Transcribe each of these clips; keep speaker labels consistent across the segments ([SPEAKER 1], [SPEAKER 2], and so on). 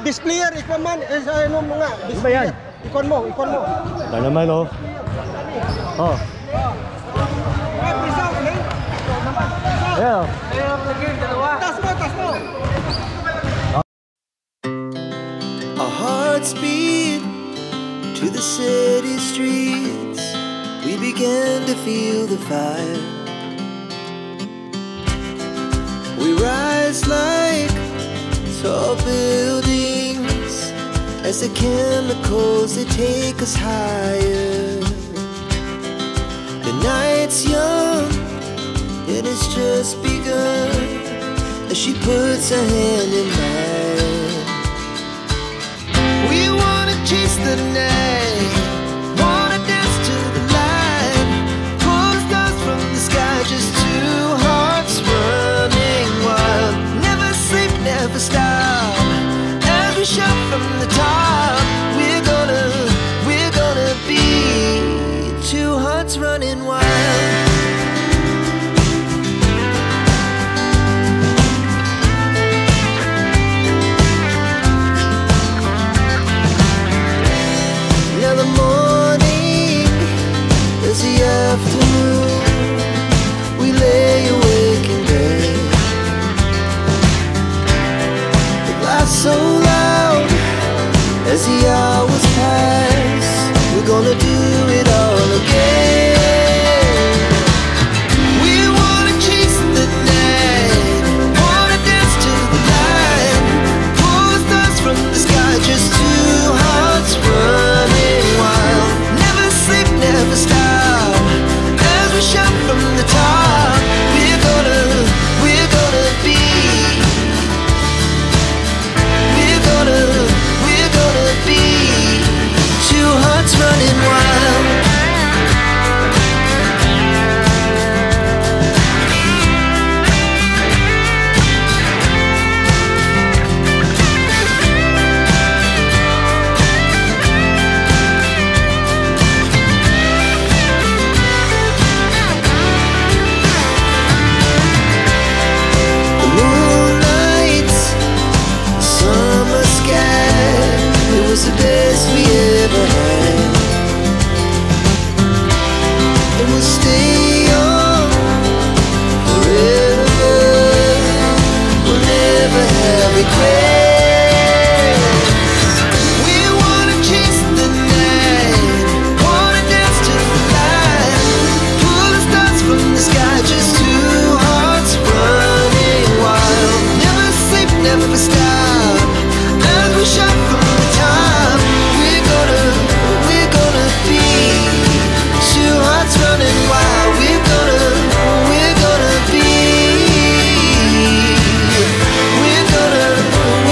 [SPEAKER 1] Displayer, ikon man. Ano mga displayer. Ikon mo.
[SPEAKER 2] Ito naman oh. Oh. Yeah.
[SPEAKER 1] Tas mo.
[SPEAKER 3] Our hearts beat to the city streets. We began to feel the fire. We rise like tall buildings as the chemicals, they take us higher. The night's young, it has just begun as she puts her hand in mine. We wanna chase the night, wanna dance to the light, pull the stars from the sky, just two hearts running wild. Never sleep, never stop, as we shout from the top. We're gonna be two hearts running wild. Now the morning is the afternoon. We lay awake in bed. The laughs so loud as the hours pass. We're gonna do it all again. We wanna chase the night, wanna dance to the light, pull the stars from the sky, just two hearts running wild. Never sleep, never stop, as we shout from the top. We're gonna be, we're gonna be two hearts running wild. The moonlight, summer sky, it was the best we ever had. And we'll stay young forever. We'll never have regrets. We wanna chase the night, wanna dance to the light, pull the stars from the sky, just two hearts running wild. Never sleep, never stop, as we shout from the top. We're gonna be two hearts running wild. We're gonna be, we're gonna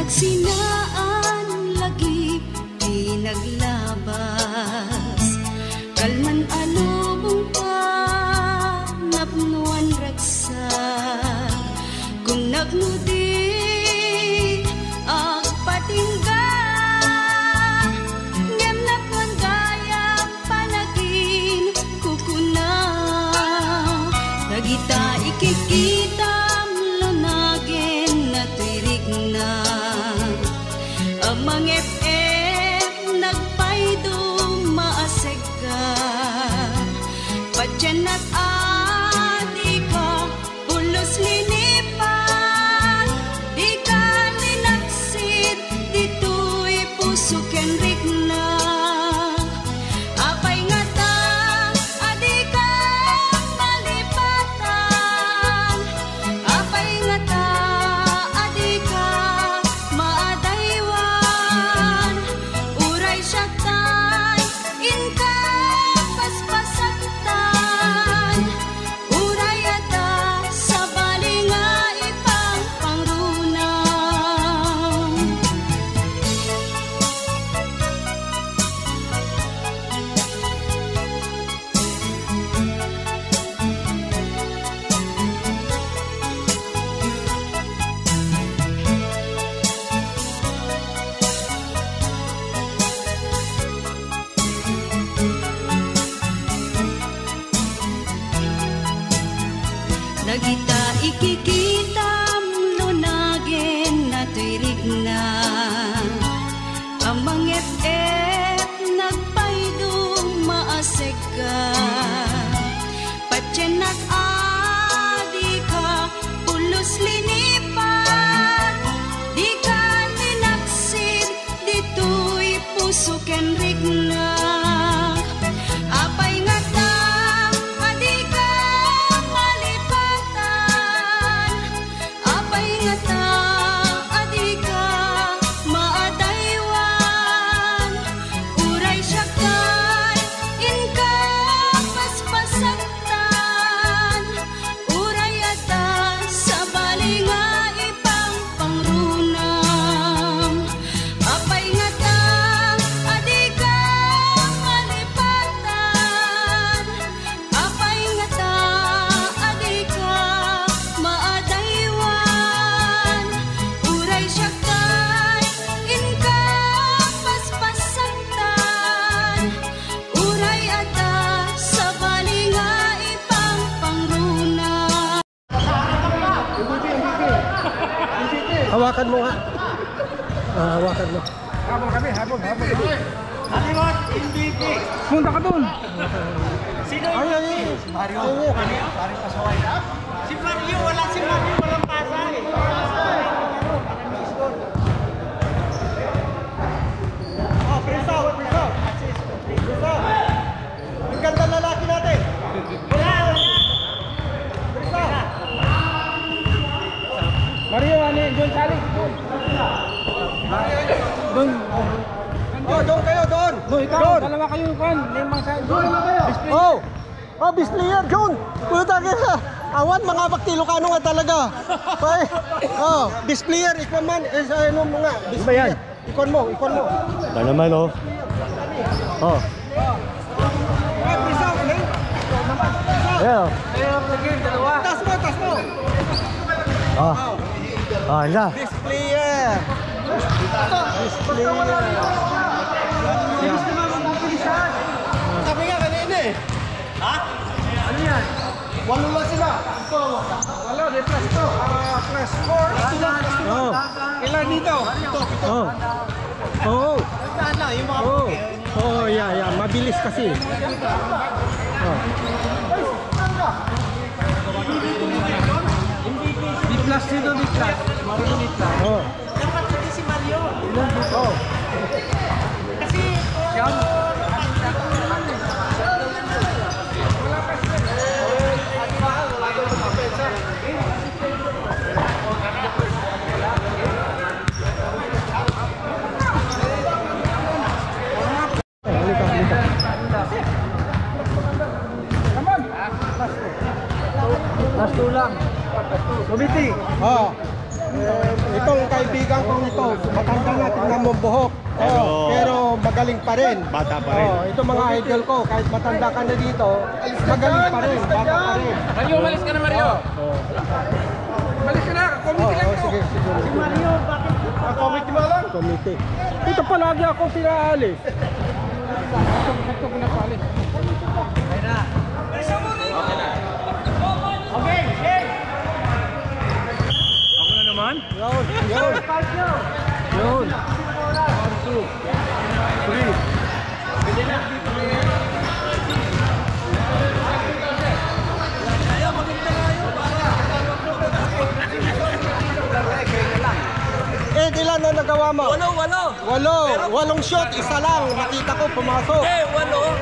[SPEAKER 4] Nagsinaan lagip di naglabas, kalman alubong pa napnuan ragsak, kung nagmudi agpatingga ngem napnuan gayam panagin kukuna, dagita ikikitam lunagen na tirik na amang FM nagpaydo maaseg ka, padyan at adi ka pulos linipan, di ka linaksid dito'y puso ken rikna, apay nga ta adi ka malipatan, apay nga ta adi ka maadaywan, uray siya tay inka paspasaktan, uray ada sa balinga ipang pangrunang. Dagita ikikitam lunagen na tirik na, amang FF nagpaydo maaseg ka, patyan at adi ka pulos linipan, di ka linaksid dito'y puso ken rikna, apay nga ta adi ka malipatan, apay nga ta adi ka maadaywan, uray siya kay inka paspasaktan, uray ata sa balinga ipang pangrunam, apay nga ta adi ka malipatan, apay nga ta adi ka maadaywan, uray siya kay inka paspasaktan, uray ata sa balinga ipang pangrunam.
[SPEAKER 1] Hawakan mo nga. Hawakan mo.
[SPEAKER 5] Habol. Halimot, MVP. Punta ka dun. Sino yung
[SPEAKER 1] Ay.
[SPEAKER 5] Mario? Mario Pasaway. Si Mario, walang pasa eh.
[SPEAKER 1] Oh, Priso. Ang ganda lalaki natin.
[SPEAKER 5] Wala.
[SPEAKER 1] Priso.
[SPEAKER 5] Mario, John Sally. Doon.
[SPEAKER 1] Oh, doon kayo, doon.
[SPEAKER 5] Ikaw,
[SPEAKER 1] Doon.
[SPEAKER 5] dalawa kayo kan. Limang sa doon naman kayo.
[SPEAKER 1] Oh, bisplayer, John. Puta ka. Awan, mga baktilokano nga talaga. Bay. Oh, bisplayer, ikaw man. Ano mga
[SPEAKER 2] Ano ba yan?
[SPEAKER 1] Ikon mo.
[SPEAKER 2] Ito naman oh. Oh.
[SPEAKER 1] Ah, Priso, ano?
[SPEAKER 2] Ayan oh.
[SPEAKER 1] Tas mo.
[SPEAKER 2] Ah. Ah, hala.
[SPEAKER 1] Bisplayer. Sabi nga kanina eh. Ha? Ano yan? Walo lang sila. Walo, di plus 2. Plus 4.
[SPEAKER 2] Oh.
[SPEAKER 1] Ilan dito?
[SPEAKER 2] Oh. Oh.
[SPEAKER 1] Tandaan lang, yung mga
[SPEAKER 2] Oh, yeah. Mabilis kasi. Oh.
[SPEAKER 1] Di plus dito, di plus. Marunit lang.
[SPEAKER 2] Oh.
[SPEAKER 5] Dapat kasi si Mario.
[SPEAKER 2] Oh.
[SPEAKER 5] Kasi, yan.
[SPEAKER 1] Last two lang. Committee. Oh. Ito,
[SPEAKER 2] Itong kaibigan kong ito, matanda na, tingnan mo buhok. Pero magaling pa rin.
[SPEAKER 1] Bata pa rin.
[SPEAKER 2] Ito mga idol ko, kahit matanda ka na dito, magaling pa rin, bata pa rin.
[SPEAKER 5] Mario, malis ka na, Mario. Malis ka na, committee lang to.
[SPEAKER 2] Sige.
[SPEAKER 1] Si Mario, bakit? Committee mo lang?
[SPEAKER 2] Committee. Ito palagi akong pinaalis.
[SPEAKER 5] Sakto ko na pali. Okay, okay.
[SPEAKER 1] Ako na naman?
[SPEAKER 2] Yun. 1, 2, 3. Ilan na nagawa mo? 8 shot, isa lang. Nakita ko pumasok.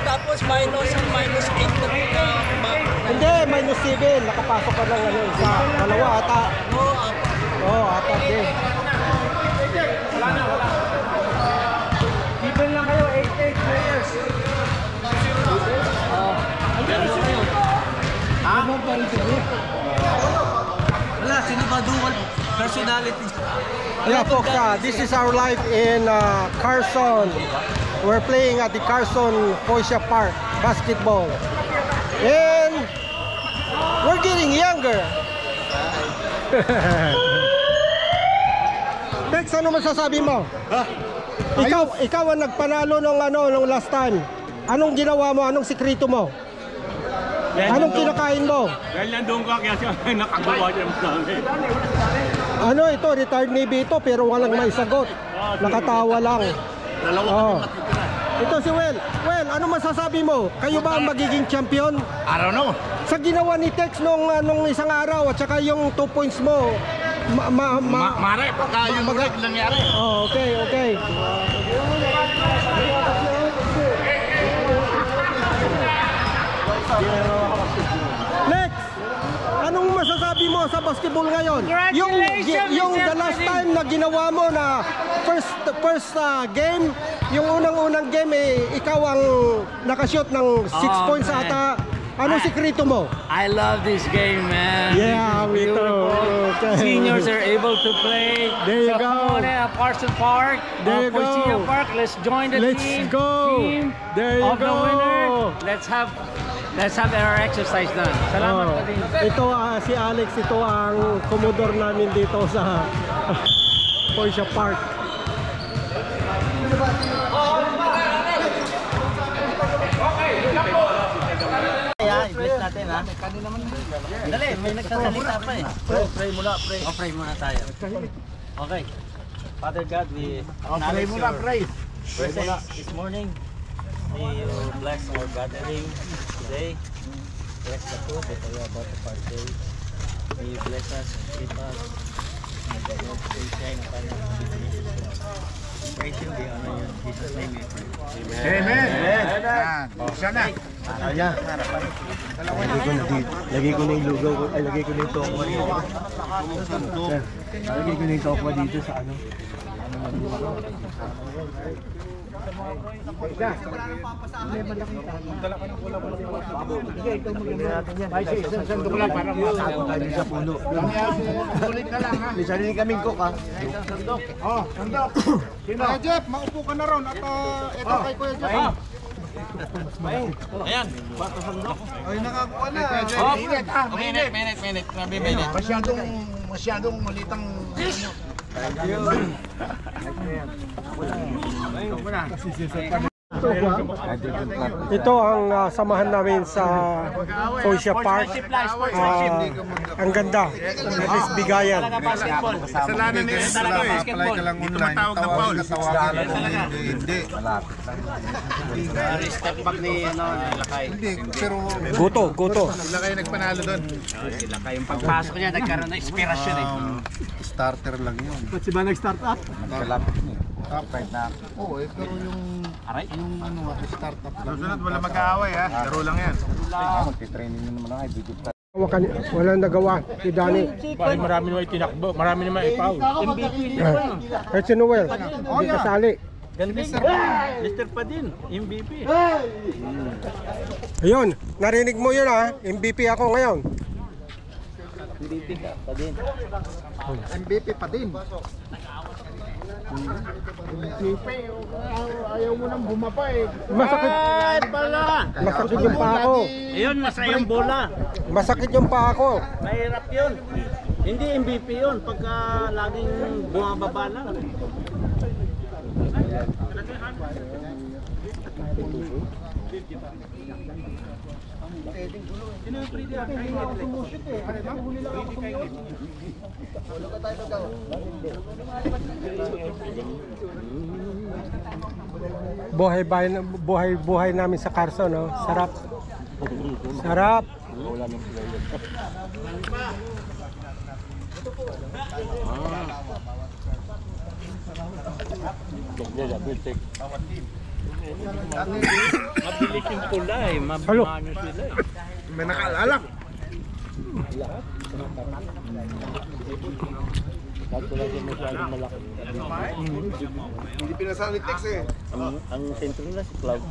[SPEAKER 5] Tapos minus 8 na.
[SPEAKER 2] Hindi, minus 7. Nakapasok ka ng isa. Dalawa ata. Ata. Okay.
[SPEAKER 5] Wala. Even lang kayo, 8 players. Wala, sino ba dual personality?
[SPEAKER 2] Yeah, folks, this is our live in Carson. We're playing at the Carson Poisha Park basketball. And we're getting younger. Tex, ano masasabi mo? Ikaw ang nagpanalo nung last time. Anong ginawa mo? Anong sikreto mo? Anong kinakain mo?
[SPEAKER 1] Dahil nandun ka, kaya siya nakagawa niya sa amin.
[SPEAKER 2] Ano ito? Retired Navy ito, pero walang may sagot. Nakatawa lang. Ito si Well. Well, ano masasabi mo? Kayo ba ang magiging champion?
[SPEAKER 1] I don't know.
[SPEAKER 2] Sa ginawa ni Tex nung isang araw at saka yung 2 points mo,
[SPEAKER 1] Mare, pagka yung break nangyari.
[SPEAKER 2] Okay. Next, anong masasabi mo sa basketball ngayon? Yung the last time na ginawa mo na first game, yung unang game ikaw ang nakashoot ng 6 points ata. Anong sikreto mo?
[SPEAKER 6] I love this game, man.
[SPEAKER 2] Yeah,
[SPEAKER 6] This is beautiful.
[SPEAKER 2] Okay.
[SPEAKER 6] Seniors are able to play.
[SPEAKER 2] There you
[SPEAKER 6] So
[SPEAKER 2] go.
[SPEAKER 6] come on at Carson Park.
[SPEAKER 2] There you
[SPEAKER 6] Poisha
[SPEAKER 2] go.
[SPEAKER 6] Park. Let's join the
[SPEAKER 2] Let's
[SPEAKER 6] team.
[SPEAKER 2] go.
[SPEAKER 6] Team
[SPEAKER 2] There you
[SPEAKER 6] of the
[SPEAKER 2] go.
[SPEAKER 6] winner. Let's have our exercise done. Salamat
[SPEAKER 2] Oh,
[SPEAKER 6] pa din.
[SPEAKER 2] ito si Alex, ito ang Commodore namin dito sa Poisha Park.
[SPEAKER 6] I-bless natin, ha? Dali, may nagsasalita pa eh. Pray muna, pray. Pray muna tayo. Okay. Father God, we acknowledge your presence this morning. May you bless our gathering today. Bless the food that we are about to partake. May you bless us and keep us. May the Lord shine upon us. We praise you, we honor you. In Jesus' name we pray.
[SPEAKER 1] Amen. Sana.
[SPEAKER 2] Ayan. Lagay ko na yung lugaw ko. Ay, lagay ko na yung tokwa dito. Lagay ko na yung tokwa dito sa ano. Sarili kaming cook, ha?
[SPEAKER 1] Sandok. Sino? Jeff, maupo ka na ron. At ito kay Kuya Jeff.
[SPEAKER 6] Ayan.
[SPEAKER 1] Ay, nakakuha na.
[SPEAKER 6] Minute.
[SPEAKER 1] Masyadong malitang...
[SPEAKER 2] Ito ang samahan namin sa Poisha Park. Ang ganda. At least bigayan.
[SPEAKER 1] Kasalanan nila talaga eh. Apply ka lang online. Tumatawag na Paul. Hindi.
[SPEAKER 6] Step back ni Lakay.
[SPEAKER 1] Hindi. Pero...
[SPEAKER 2] Goto.
[SPEAKER 1] Lakay nagpanalo doon.
[SPEAKER 6] Lakay yung pagpasok niya nagkaroon ng inspirasyon eh.
[SPEAKER 1] Starter lang yun.
[SPEAKER 2] Ba't si ba nag-start up?
[SPEAKER 1] Malapit niya. Right na. Oo, pero yung...
[SPEAKER 6] Aray?
[SPEAKER 1] Yung startup lang. Susunod, wala mag-aaway ha. Laro lang yan. Magti-training nyo naman ako.
[SPEAKER 2] Walang nagawa si Danny.
[SPEAKER 1] Marami naman itinakbo. Marami naman ipaw.
[SPEAKER 2] At si Noel, hindi kasali.
[SPEAKER 6] Lister pa din, MVP.
[SPEAKER 2] Ayun, narinig mo yun, ha? MVP ako ngayon.
[SPEAKER 6] MVP ka pa din.
[SPEAKER 1] MVP pa din. MVP, ayaw mo nang bumaba eh.
[SPEAKER 2] Masakit.
[SPEAKER 1] Ay, pala.
[SPEAKER 2] Masakit yung paa ko.
[SPEAKER 6] Ayun, nasa yung bola.
[SPEAKER 2] Masakit yung paa ko.
[SPEAKER 6] Mahirap yun. Hindi MVP yun pagka laging bumababa lang.
[SPEAKER 2] Buhay namin sa Carson, no? Sarap. Sarap.
[SPEAKER 6] Mabilis yung pula eh.
[SPEAKER 2] Halo.
[SPEAKER 6] Mabano sila eh.
[SPEAKER 1] May nakaalala. Hindi pinasali text eh.
[SPEAKER 6] Ang sentro na si Cloud.